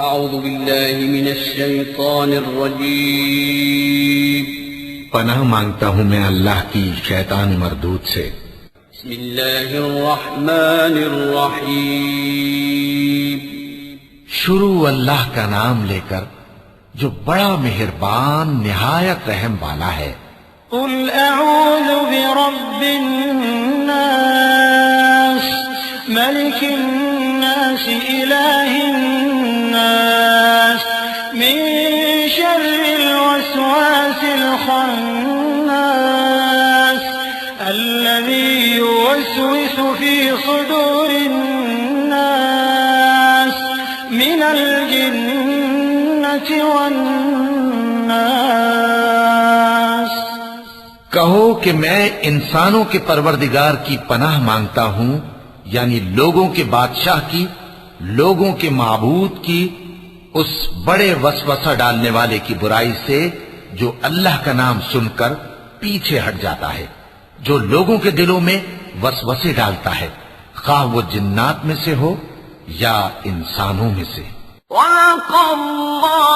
اعوذ باللہ من الشیطان الرجیم پناہ مانگتا ہوں میں اللہ کی شیطان مردود سے۔ بسم اللہ الرحمن الرحیم شروع اللہ کا نام لے کر جو بڑا مہربان نہایت رحم والا ہے۔ قل اعوذ برب الناس ملک الناس الہ الناس من شر الوسواس الخناس الذي يوسوس في صدور الناس من الجنة والناس۔ کہو کہ میں انسانوں کے پروردگار کی پناہ مانگتا ہوں، یعنی لوگوں کے بادشاہ کی، لوگوں کے معبود کی، اس بڑے وسوسہ ڈالنے والے کی برائی سے جو اللہ کا نام سن کر پیچھے ہٹ جاتا ہے، جو لوگوں کے دلوں میں وسوسے ڈالتا ہے، خواہ وہ جنات میں سے ہو یا انسانوں میں سے۔ وَلَقَ اللَّهُ